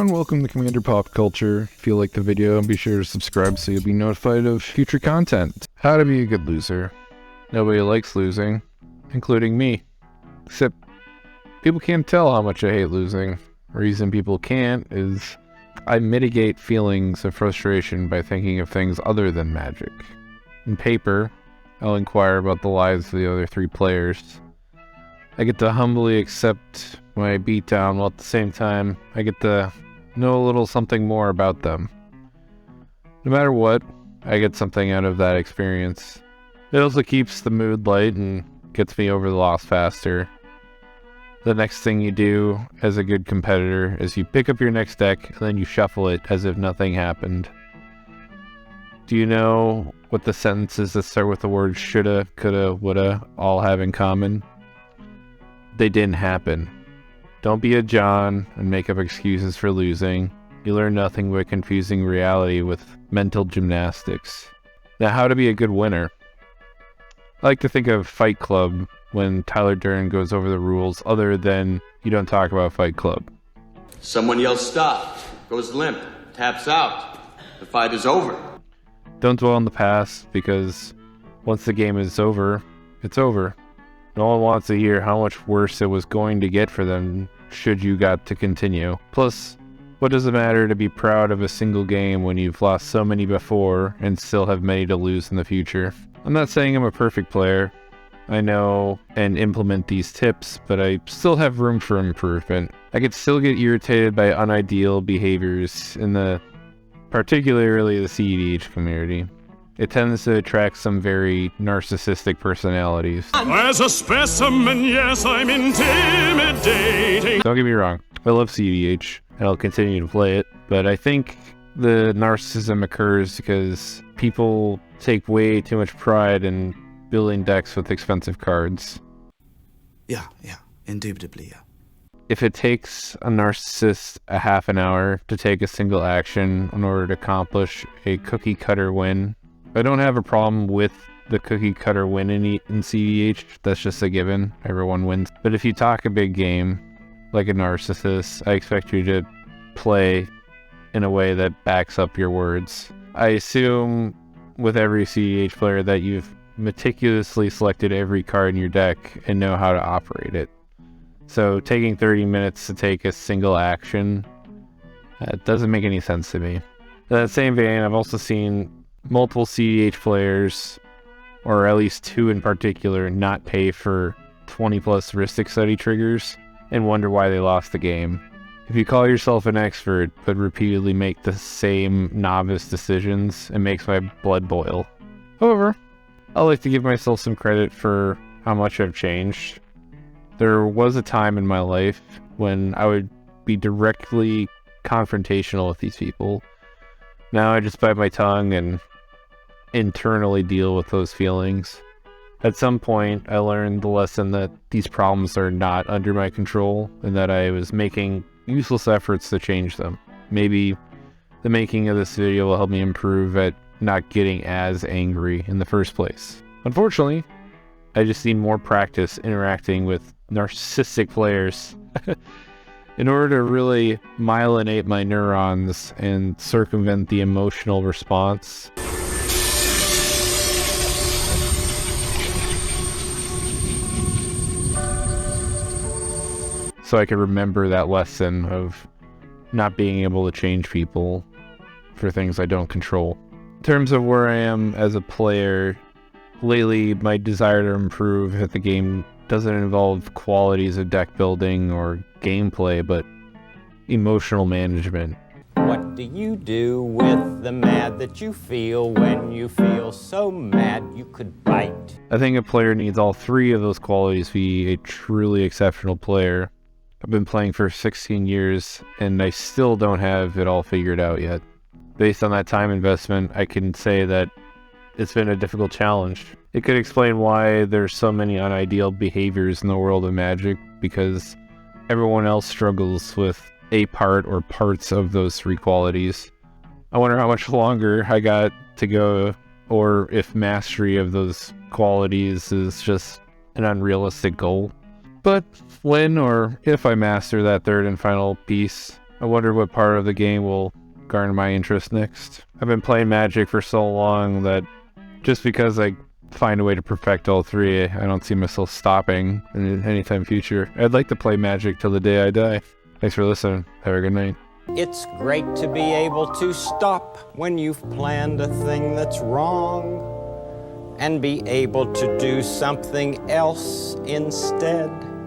everyone, welcome to Commander Pop Culture. If you like the video, be sure to subscribe so you'll be notified of future content. How to be a good loser. Nobody likes losing, including me. Except, people can't tell how much I hate losing. The reason people can't is I mitigate feelings of frustration by thinking of things other than magic. In paper, I'll inquire about the lives of the other three players. I get to humbly accept my beatdown, while at the same time, I get to know a little something more about them. No matter what, I get something out of that experience. It also keeps the mood light and gets me over the loss faster. The next thing you do as a good competitor is you pick up your next deck and then you shuffle it as if nothing happened. Do you know what the sentences that start with the words shoulda, coulda, woulda all have in common? They didn't happen. Don't be a John and make up excuses for losing. You learn nothing but confusing reality with mental gymnastics. Now, how to be a good winner. I like to think of Fight Club when Tyler Durden goes over the rules other than you don't talk about Fight Club. Someone yells stop, goes limp, taps out. The fight is over. Don't dwell on the past, because once the game is over, it's over. No one wants to hear how much worse it was going to get for them should you got to continue. Plus, what does it matter to be proud of a single game when you've lost so many before and still have many to lose in the future? I'm not saying I'm a perfect player. I know and implement these tips, but I still have room for improvement. I could still get irritated by unideal behaviors in particularly the EDH community. It tends to attract some very narcissistic personalities. As a specimen, yes, I'm intimidating. Don't get me wrong, I love EDH, and I'll continue to play it, but I think the narcissism occurs because people take way too much pride in building decks with expensive cards. Yeah, indubitably, yeah. If it takes a narcissist a half an hour to take a single action in order to accomplish a cookie cutter win, I don't have a problem with the cookie cutter win in CDH. That's just a given. Everyone wins. But if you talk a big game, like a narcissist, I expect you to play in a way that backs up your words. I assume with every CDH player that you've meticulously selected every card in your deck and know how to operate it. So taking 30 minutes to take a single action, doesn't make any sense to me. In that same vein, I've also seen multiple CDH players, or at least two in particular, not pay for 20 plus Ristic Study triggers and wonder why they lost the game. If you call yourself an expert but repeatedly make the same novice decisions, it makes my blood boil. However, I like to give myself some credit for how much I've changed. There was a time in my life when I would be directly confrontational with these people. Now I just bite my tongue and internally deal with those feelings. At some point, I learned the lesson that these problems are not under my control and that I was making useless efforts to change them. Maybe the making of this video will help me improve at not getting as angry in the first place. Unfortunately, I just need more practice interacting with narcissistic players in order to really myelinate my neurons and circumvent the emotional response. So I can remember that lesson of not being able to change people for things I don't control. In terms of where I am as a player, lately my desire to improve at the game doesn't involve qualities of deck building or gameplay, but emotional management. What do you do with the mad that you feel when you feel so mad you could bite? I think a player needs all three of those qualities to be a truly exceptional player. I've been playing for 16 years and I still don't have it all figured out yet. Based on that time investment, I can say that it's been a difficult challenge. It could explain why there's so many unideal behaviors in the world of Magic, because everyone else struggles with a part or parts of those three qualities. I wonder how much longer I got to go, or if mastery of those qualities is just an unrealistic goal. But when or if I master that third and final piece, I wonder what part of the game will garner my interest next. I've been playing Magic for so long that just because I find a way to perfect all three, I don't see myself stopping in anytime future. I'd like to play Magic till the day I die. Thanks for listening. Have a good night. It's great to be able to stop when you've planned a thing that's wrong and be able to do something else instead.